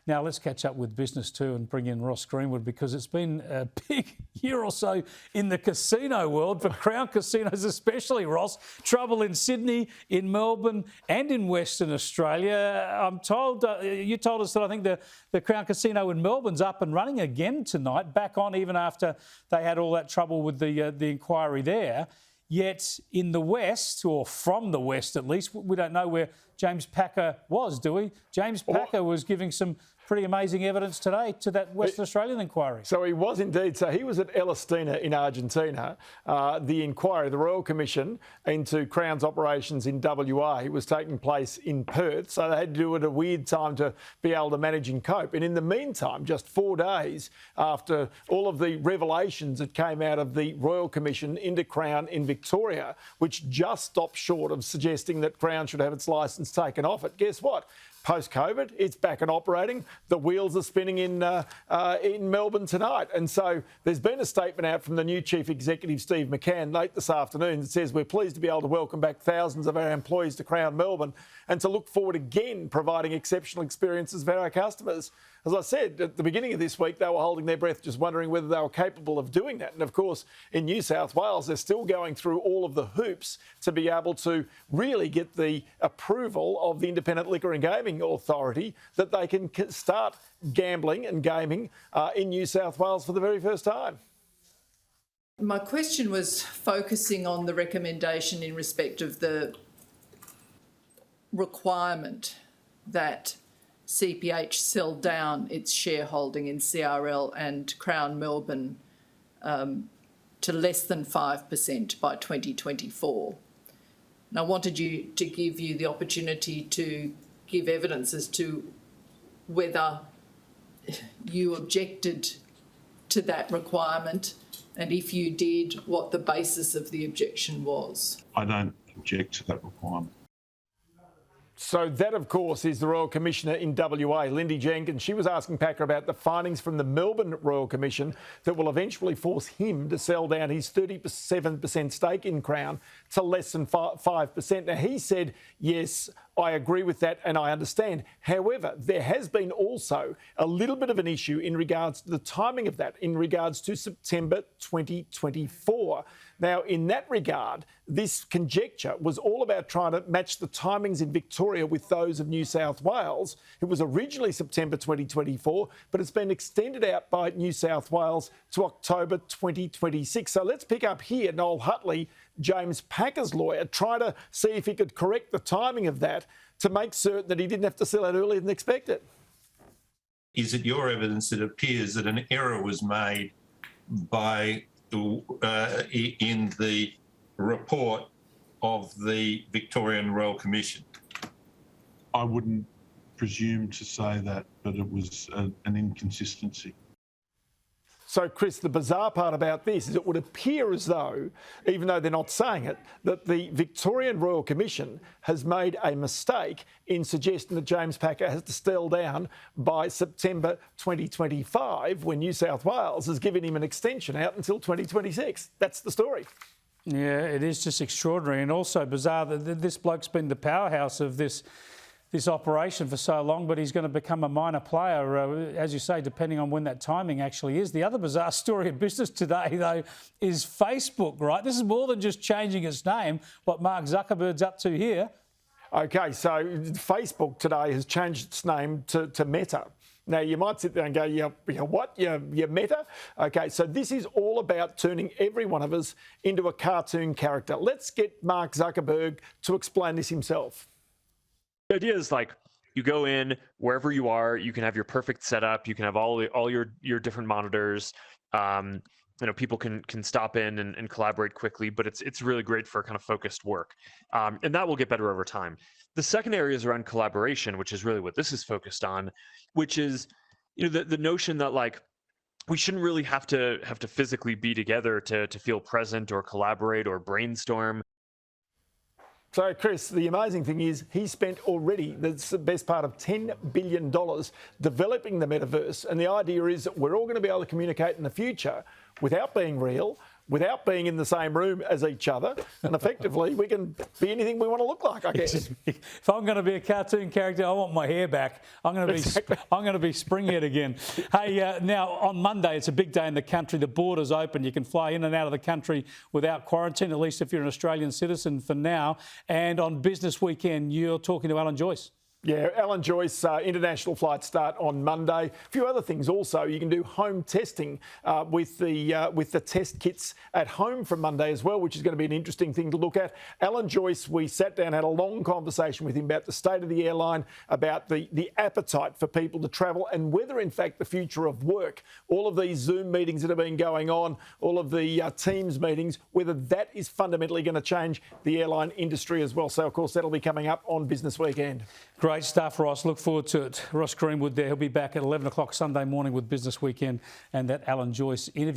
Now, let's catch up with business too and bring in Ross Greenwood, because it's been a big year or so in the casino world, for Crown casinos especially, Ross. Trouble in Sydney, in Melbourne and in Western Australia. I'm told, you told us that I think the Crown Casino in Melbourne's up and running again tonight, back on even after they had all that trouble with the inquiry there. Yet in the West, or from the West at least, we don't know where James Packer was, do we? James Packer was giving some pretty amazing evidence today to that Western Australian inquiry. So he was indeed. So he was at Elestina in Argentina. The inquiry, the Royal Commission into Crown's operations in WA was taking place in Perth. So they had to do it at a weird time to be able to manage and cope. And in the meantime, just 4 days after all of the revelations that came out of the Royal Commission into Crown in Victoria, which just stopped short of suggesting that Crown should have its licence taken off it, guess what? Post-COVID, it's back and operating. The wheels are spinning in Melbourne tonight. And so there's been a statement out from the new Chief Executive, Steve McCann, late this afternoon that says we're pleased to be able to welcome back thousands of our employees to Crown Melbourne and to look forward again providing exceptional experiences for our customers. As I said, at the beginning of this week, they were holding their breath just wondering whether they were capable of doing that. And of course, in New South Wales, they're still going through all of the hoops to be able to really get the approval of the Independent Liquor and Gaming Authority that they can start gambling and gaming in New South Wales for the very first time. My question was focusing on the recommendation in respect of the requirement that CPH sell down its shareholding in CRL and Crown Melbourne to less than 5% by 2024. And I wanted to give you the opportunity to give evidence as to whether you objected to that requirement, and if you did, what the basis of the objection was. I don't object to that requirement. So that, of course, is the Royal Commissioner in WA, Lindy Jenkins. She was asking Packer about the findings from the Melbourne Royal Commission that will eventually force him to sell down his 37% stake in Crown to less than 5%. Now, he said, yes, I agree with that and I understand. However, there has been also a little bit of an issue in regards to the timing of that, in regards to September 2024. Now, in that regard, this conjecture was all about trying to match the timings in Victoria with those of New South Wales. It was originally September 2024, but it's been extended out by New South Wales to October 2026. So let's pick up here Noel Hutley, James Packer's lawyer, try to see if he could correct the timing of that to make certain that he didn't have to sell out earlier than expected. Is it your evidence that it appears that an error was made by in the report of the Victorian Royal Commission? I wouldn't presume to say that, but it was an inconsistency. So, Chris, the bizarre part about this is it would appear as though, even though they're not saying it, that the Victorian Royal Commission has made a mistake in suggesting that James Packer has to sell down by September 2025, when New South Wales has given him an extension out until 2026. That's the story. Yeah, it is just extraordinary, and also bizarre that this bloke's been the powerhouse of this operation for so long, but he's going to become a minor player, as you say, depending on when that timing actually is. The other bizarre story of business today, though, is Facebook, right? This is more than just changing its name, what Mark Zuckerberg's up to here. OK, so Facebook today has changed its name to Meta. Now, you might sit there and go, what? You Meta? OK, so this is all about turning every one of us into a cartoon character. Let's get Mark Zuckerberg to explain this himself. The idea is like you go in wherever you are, you can have your perfect setup, you can have all your different monitors. People can stop in and collaborate quickly, but it's really great for kind of focused work, and that will get better over time. The second area is around collaboration, which is really what this is focused on, which is the notion that like we shouldn't really have to physically be together to feel present or collaborate or brainstorm. So, Chris, the amazing thing is he spent already the best part of $10 billion developing the metaverse. And the idea is that we're all going to be able to communicate in the future without being real, without being in the same room as each other, and effectively we can be anything we want to look like, I guess. If I'm going to be a cartoon character, I want my hair back. I'm going to be Springhead again. Hey, now on Monday, it's a big day in the country. The border's open. You can fly in and out of the country without quarantine, at least if you're an Australian citizen for now. And on Business Weekend, you're talking to Alan Joyce. Yeah, Alan Joyce, international flights start on Monday. A few other things also. You can do home testing with the test kits at home from Monday as well, which is going to be an interesting thing to look at. Alan Joyce, we sat down, had a long conversation with him about the state of the airline, about the appetite for people to travel and whether, in fact, the future of work, all of these Zoom meetings that have been going on, all of the Teams meetings, whether that is fundamentally going to change the airline industry as well. So, of course, that'll be coming up on Business Weekend. Great stuff, Ross. Look forward to it. Ross Greenwood there. He'll be back at 11 o'clock Sunday morning with Business Weekend and that Alan Joyce interview.